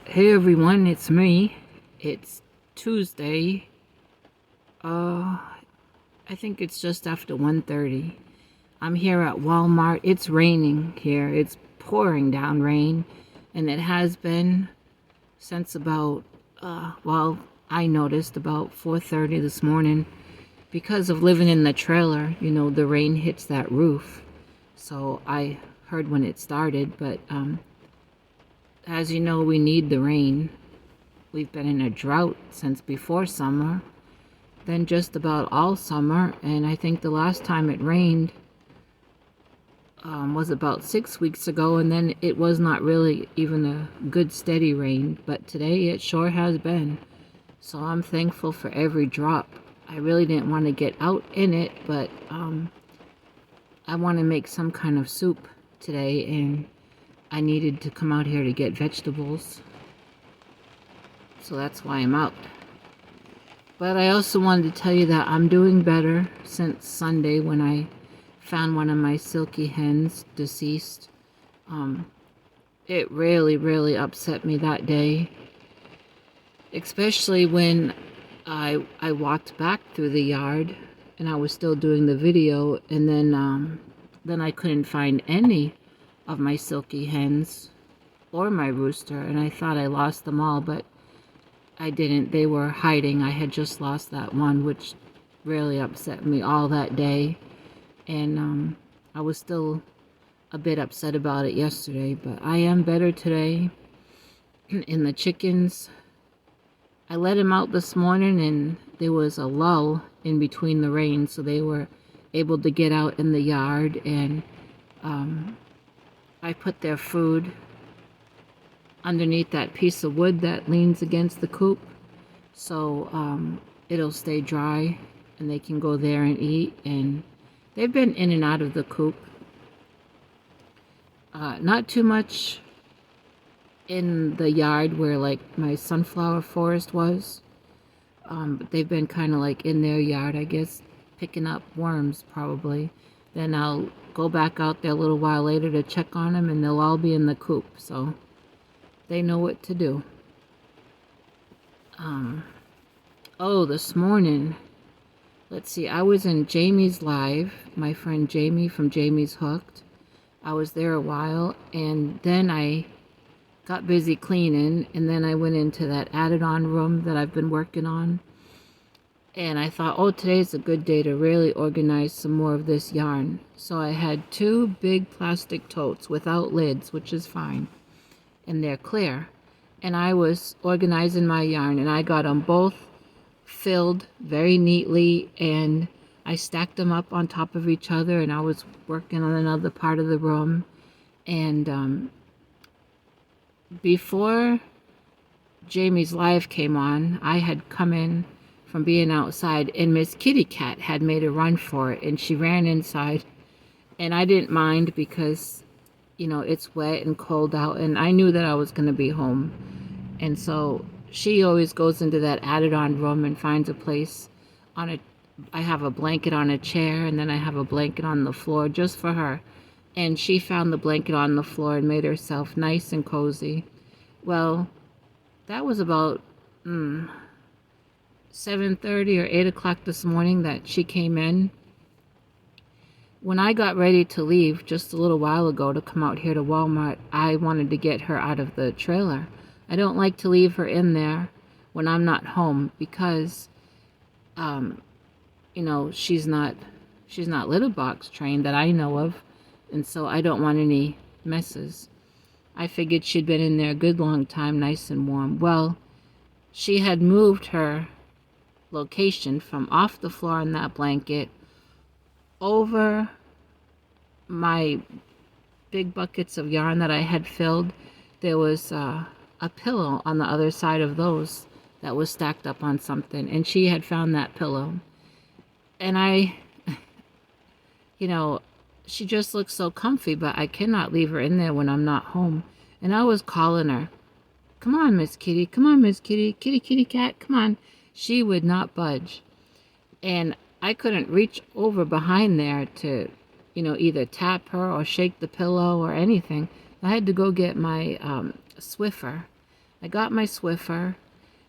Hey everyone, it's me. It's Tuesday. I think it's just after 1:30. I'm here at Walmart. It's raining here. It's pouring down rain, and it has been since about I noticed about 4:30 this morning. Because of living in the trailer, the rain hits that roof. So I heard when it started, but as you know, we need the rain. We've been in a drought since before summer, then just about all summer, and I think the last time it rained was about 6 weeks ago, and then it was not really even a good steady rain, but today it sure has been. So I'm thankful for every drop. I really didn't want to get out in it, but I want to make some kind of soup today, and I needed to come out here to get vegetables. So that's why I'm out. But I also wanted to tell you that I'm doing better since Sunday when I found one of my silky hens deceased. It really, really upset me that day, especially when I walked back through the yard and I was still doing the video, and then I couldn't find any of my silky hens or my rooster, and I thought I lost them all, but I didn't. They were hiding. I had just lost that one, which really upset me all that day. And I was still a bit upset about it yesterday, but I am better today. In the chickens, I let them out this morning, and there was a lull in between the rain, so they were able to get out in the yard, and I put their food underneath that piece of wood that leans against the coop, so it'll stay dry and they can go there and eat. And they've been in and out of the coop, not too much in the yard where like my sunflower forest was, but they've been kind of like in their yard, I guess, picking up worms probably. Then I'll go back out there a little while later to check on them, and they'll all be in the coop, so they know what to do. Oh, this morning, let's see, I was in Jamie's live, my friend Jamie from Jamie's Hooked. I was there a while, and then I got busy cleaning, and then I went into that added on room that I've been working on. And I thought, oh, today's a good day to really organize some more of this yarn. So I had two big plastic totes without lids, which is fine, and they're clear. And I was organizing my yarn, and I got them both filled very neatly, and I stacked them up on top of each other, and I was working on another part of the room. And before Jamie's live came on, I had come in from being outside, and Miss Kitty Cat had made a run for it, and she ran inside, and I didn't mind because it's wet and cold out, and I knew that I was going to be home. And so she always goes into that added on room and finds a place on a, I have a blanket on a chair, and then I have a blanket on the floor just for her. And she found the blanket on the floor and made herself nice and cozy. Well, that was about 7:30 or 8 o'clock this morning that she came in. When I got ready to leave just a little while ago to come out here to Walmart, I wanted to get her out of the trailer. I don't like to leave her in there when I'm not home because, she's not litter box trained that I know of, and so I don't want any messes. I figured she'd been in there a good long time, nice and warm. Well, she had moved her location from off the floor on that blanket over my big buckets of yarn that I had filled. There was a pillow on the other side of those that was stacked up on something, and she had found that pillow. And she just looks so comfy, but I cannot leave her in there when I'm not home. And I was calling her, come on, Miss Kitty, come on, Miss Kitty, kitty, kitty cat, come on. She would not budge. And I couldn't reach over behind there to, either tap her or shake the pillow or anything. I had to go get my Swiffer, I got my Swiffer,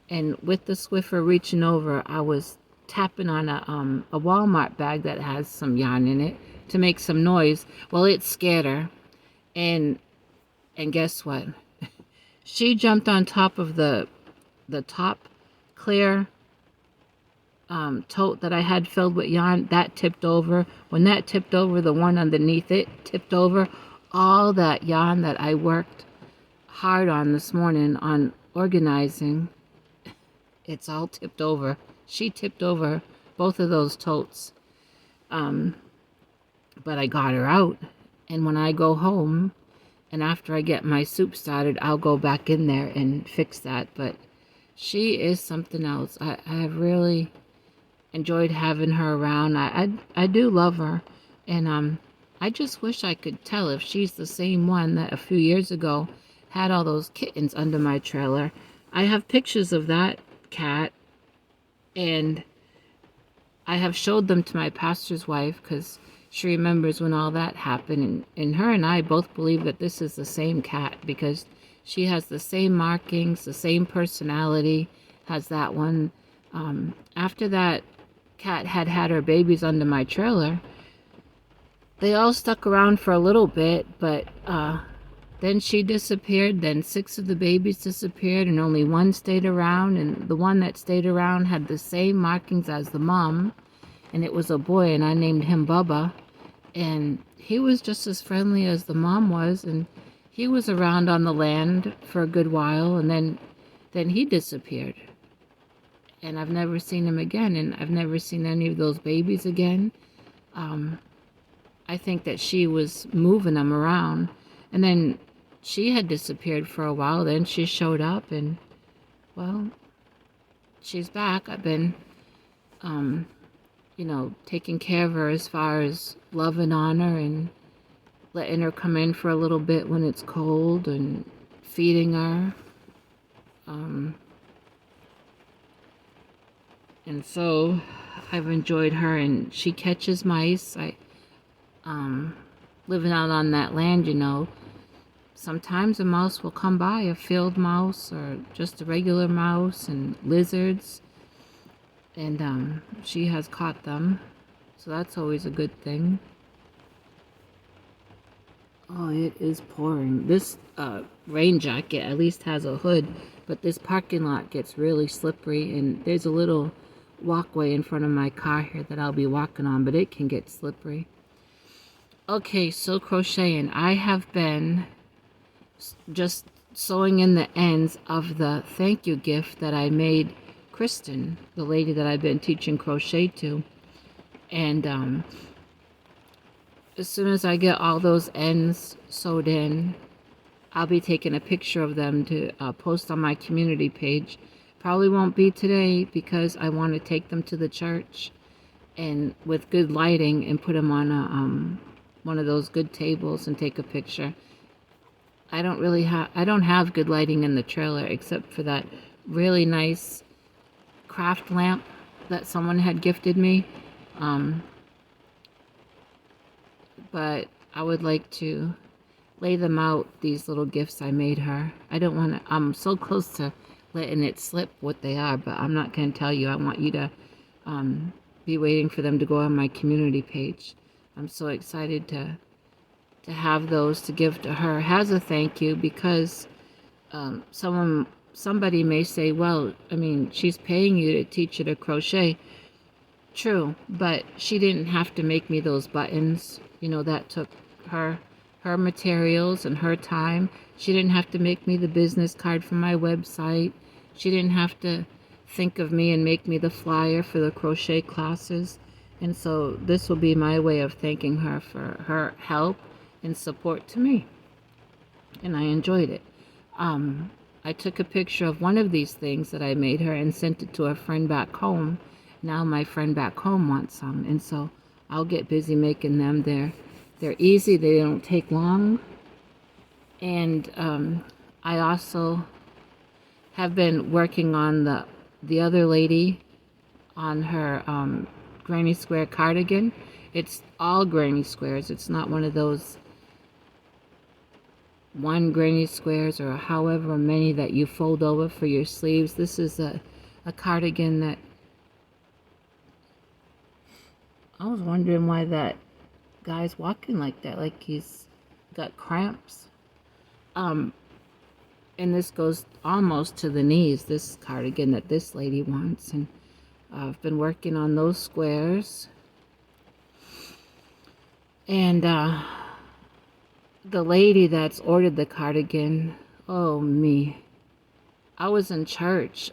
and with the Swiffer reaching over, I was tapping on a Walmart bag that has some yarn in it to make some noise. Well, it scared her, and guess what? She jumped on top of the top clear tote that I had filled with yarn. That tipped over. When that tipped over, the one underneath it tipped over. All that yarn that I worked hard on this morning on organizing, it's all tipped over. She tipped over both of those totes. But I got her out. And when I go home, and after I get my soup started, I'll go back in there and fix that. But she is something else. I have really enjoyed having her around. I do love her. And I just wish I could tell if she's the same one that a few years ago had all those kittens under my trailer. I have pictures of that cat, and I have showed them to my pastor's wife because she remembers when all that happened. And her and I both believe that this is the same cat because she has the same markings, the same personality, has that one. After that cat had her babies under my trailer, they all stuck around for a little bit, but then she disappeared. Then 6 of the babies disappeared, and only one stayed around. And the one that stayed around had the same markings as the mom, and it was a boy, and I named him Bubba. And he was just as friendly as the mom was, and he was around on the land for a good while, and then he disappeared. And I've never seen him again, and I've never seen any of those babies again. I think that she was moving them around, and then she had disappeared for a while. Then she showed up, and well, she's back. I've been taking care of her as far as loving on her and letting her come in for a little bit when it's cold and feeding her. And so I've enjoyed her, and she catches mice. Living out on that land, sometimes a mouse will come by, a field mouse or just a regular mouse, and lizards. And she has caught them, so that's always a good thing. Oh, it is pouring. This rain jacket at least has a hood, but this parking lot gets really slippery, and there's a little walkway in front of my car here that I'll be walking on, but it can get slippery. Okay, so crocheting. I have been just sewing in the ends of the thank you gift that I made Kristen, the lady that I've been teaching crochet to. And as soon as I get all those ends sewed in, I'll be taking a picture of them to post on my community page. Probably won't be today because I want to take them to the church and with good lighting and put them on one of those good tables and take a picture. I don't have good lighting in the trailer except for that really nice craft lamp that someone had gifted me. But I would like to lay them out, these little gifts I made her. I'm so close to letting it slip what they are, but I'm not going to tell you. I want you to be waiting for them to go on my community page. I'm so excited to have those to give to her as a thank you, because somebody may say, well, I mean, she's paying you to teach her to crochet. True, but she didn't have to make me those buttons. That took her materials and her time. She didn't have to make me the business card for my website. She didn't have to think of me and make me the flyer for the crochet classes. And so this will be my way of thanking her for her help and support to me. And I enjoyed it. I took a picture of one of these things that I made her and sent it to a friend back home. Now my friend back home wants some, and so I'll get busy making them. They're easy, they don't take long. And I also have been working on the other lady on her granny square cardigan. It's all granny squares. It's not one of those one granny squares or however many that you fold over for your sleeves. This is a cardigan that I was wondering why that guy's walking like that, like he's got cramps. Um, and this goes almost to the knees, this cardigan that this lady wants. And I've been working on those squares. And the lady that's ordered the cardigan, oh me. I was in church,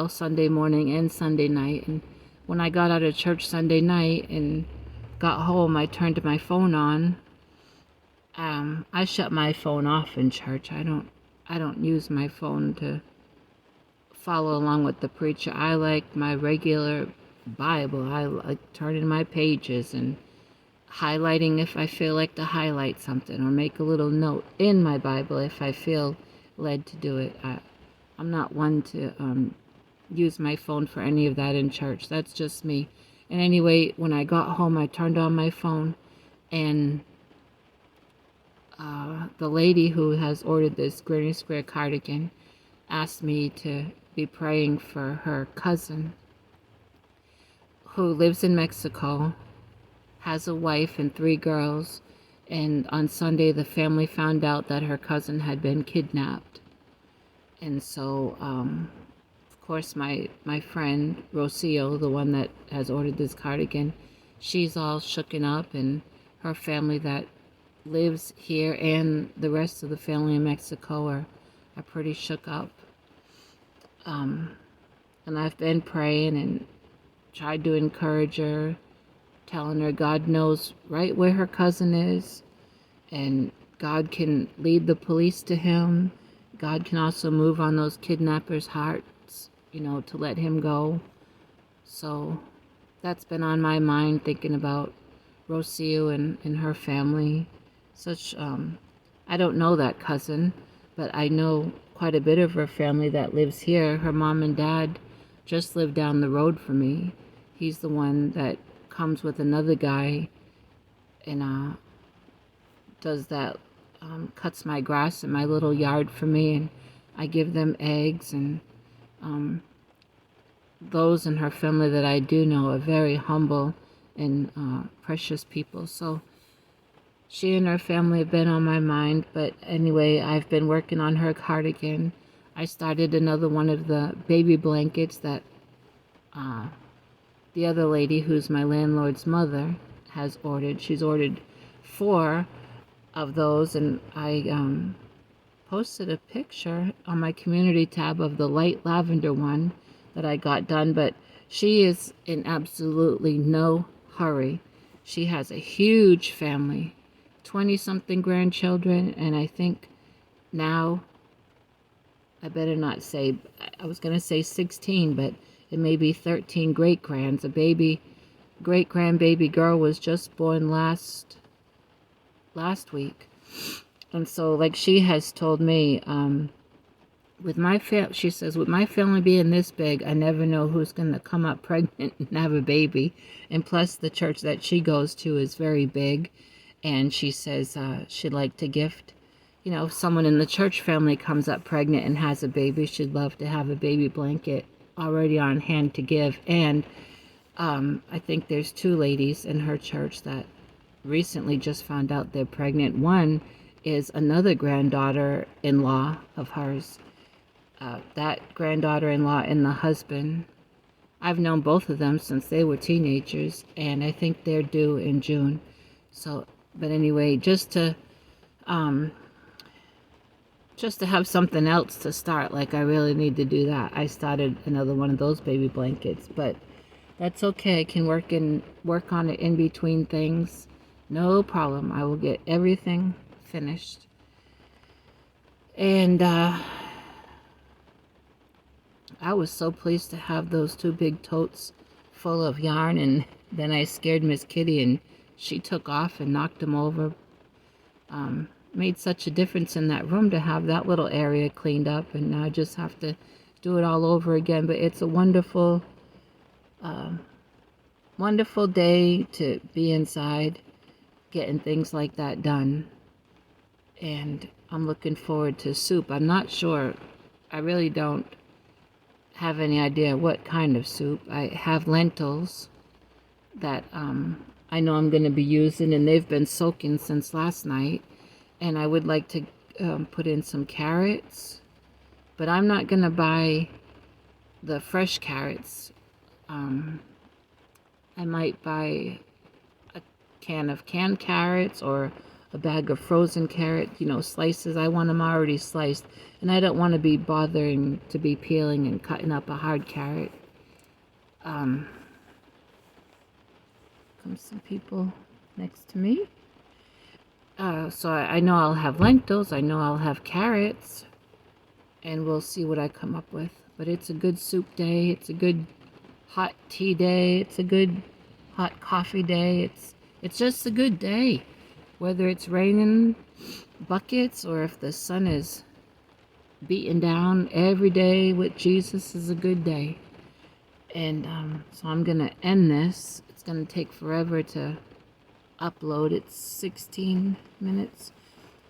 Sunday morning and Sunday night. And when I got out of church Sunday night and got home, I turned my phone on. I shut my phone off in church. I don't use my phone to follow along with the preacher. I like my regular Bible. I like turning my pages and highlighting if I feel like to highlight something, or make a little note in my Bible if I feel led to do it. I'm not one to use my phone for any of that in church. That's just me. And anyway, when I got home, I turned on my phone, and the lady who has ordered this granny square cardigan asked me to be praying for her cousin who lives in Mexico, has a wife and 3 girls, and on Sunday the family found out that her cousin had been kidnapped. And so, of course, my friend Rocio, the one that has ordered this cardigan, she's all shooken up, and her family that lives here and the rest of the family in Mexico are pretty shook up. And I've been praying and tried to encourage her, telling her God knows right where her cousin is, and God can lead the police to him. God can also move on those kidnappers' hearts, to let him go. So that's been on my mind, thinking about Rocio and her family. I don't know that cousin, but I know quite a bit of her family that lives here. Her mom and dad just live down the road from me. He's the one that comes with another guy and does that, cuts my grass in my little yard for me, and I give them eggs. And those in her family that I do know are very humble and precious people. So she and her family have been on my mind. But anyway, I've been working on her cardigan. I started another one of the baby blankets that the other lady, who's my landlord's mother, has ordered. She's ordered 4 of those, and I posted a picture on my community tab of the light lavender one that I got done. But she is in absolutely no hurry. She has a huge family, 20-something grandchildren, and I think now, I better not say, I was going to say 16, but it may be 13 great-grands. A great-grandbaby girl was just born last week. And so, like she has told me, she says, with my family being this big, I never know who's going to come up pregnant and have a baby. And plus, the church that she goes to is very big. And she says she'd like to gift, if someone in the church family comes up pregnant and has a baby, she'd love to have a baby blanket already on hand to give. And I think there's 2 ladies in her church that recently just found out they're pregnant. One is another granddaughter-in-law of hers. That granddaughter-in-law and the husband, I've known both of them since they were teenagers, and I think they're due in June. So, but anyway, just to have something else to start, like I really need to do that. I started another one of those baby blankets, but that's okay. I can work on it in between things. No problem. I will get everything finished. And I was so pleased to have those 2 big totes full of yarn, and then I scared Miss Kitty and she took off and knocked them over. Made such a difference in that room to have that little area cleaned up, and now I just have to do it all over again. But it's a wonderful day to be inside getting things like that done. And I'm looking forward to soup. I'm not sure. I really don't have any idea what kind of soup. I have lentils that I know I'm going to be using, and they've been soaking since last night. And I would like to put in some carrots, but I'm not going to buy the fresh carrots. I might buy a can of canned carrots or a bag of frozen carrot, slices. I want them already sliced, and I don't want to be bothering to be peeling and cutting up a hard carrot. Come some people next to me. So I know I'll have lentils, I know I'll have carrots, and we'll see what I come up with. But it's a good soup day, it's a good hot tea day, it's a good hot coffee day, it's just a good day. Whether it's raining buckets or if the sun is beating down, every day with Jesus is a good day. And so I'm going to end this. It's going to take forever to upload. It's 16 minutes.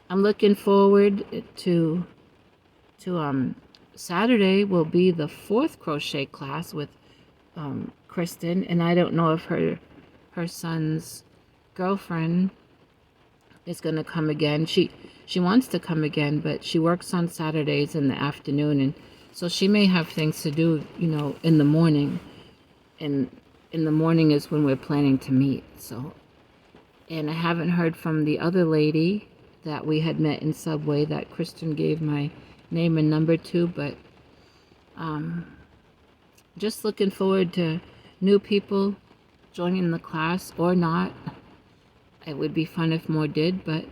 I'm looking forward to Saturday will be the 4th crochet class with Kristen, and I don't know if her son's girlfriend is going to come again. She wants to come again, but she works on Saturdays in the afternoon, and so she may have things to do, in the morning. And in the morning is when we're planning to meet. So, and I haven't heard from the other lady that we had met in Subway that Kristen gave my name and number to, but just looking forward to new people joining the class or not. It would be fun if more did, but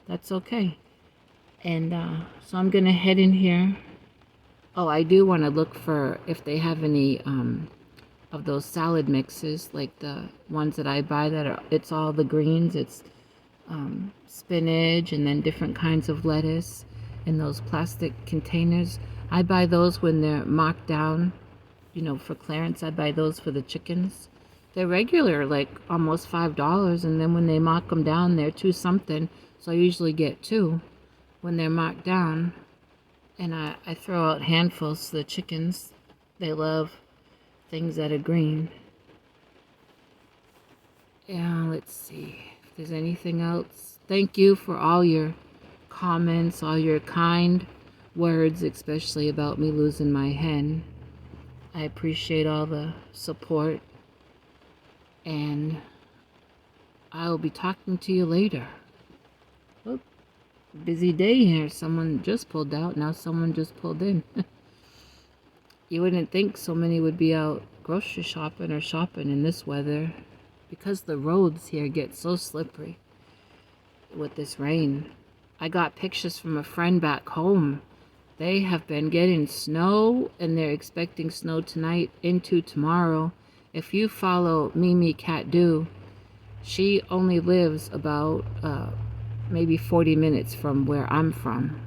that's okay. And so I'm going to head in here. Oh, I do want to look for if they have any of those salad mixes, like the ones that I buy it's all the greens. It's spinach and then different kinds of lettuce in those plastic containers. I buy those when they're marked down, for clearance. I buy those for the chickens. They're regular, like almost $5, and then when they mark them down, they're 2 something. So I usually get 2 when they're marked down, and I throw out handfuls to the chickens. They love things that are green. Yeah, let's see if there's anything else. Thank you for all your comments, all your kind words, especially about me losing my hen. I appreciate all the support, and I'll be talking to you later. Oh, busy day here. Someone just pulled out. Now someone just pulled in. You wouldn't think so many would be out grocery shopping or shopping in this weather, because the roads here get so slippery with this rain. I got pictures from a friend back home. They have been getting snow, and they're expecting snow tonight into tomorrow. If you follow Mimi Cat Do, she only lives about maybe 40 minutes from where I'm from.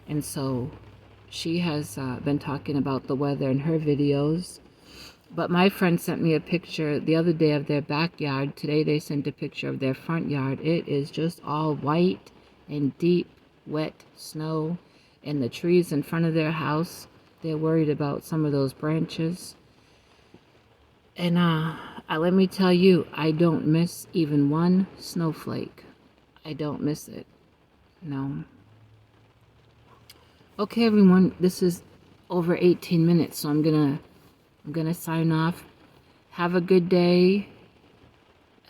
And so she has been talking about the weather in her videos. But my friend sent me a picture the other day of their backyard. Today they sent a picture of their front yard. It is just all white and deep, wet snow. And the trees in front of their house, they're worried about some of those branches. And let me tell you, I don't miss even one snowflake. I don't miss it. No. Okay, everyone, this is over 18 minutes, so I'm gonna sign off. Have a good day.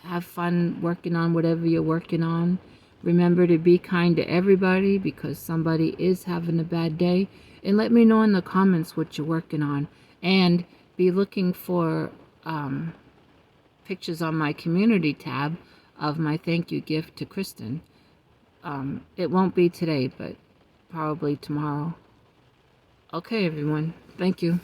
Have fun working on whatever you're working on. Remember to be kind to everybody, because somebody is having a bad day. And let me know in the comments what you're working on. And be looking for pictures on my community tab of my thank you gift to Kristen. It won't be today, but probably tomorrow. Okay, everyone. Thank you.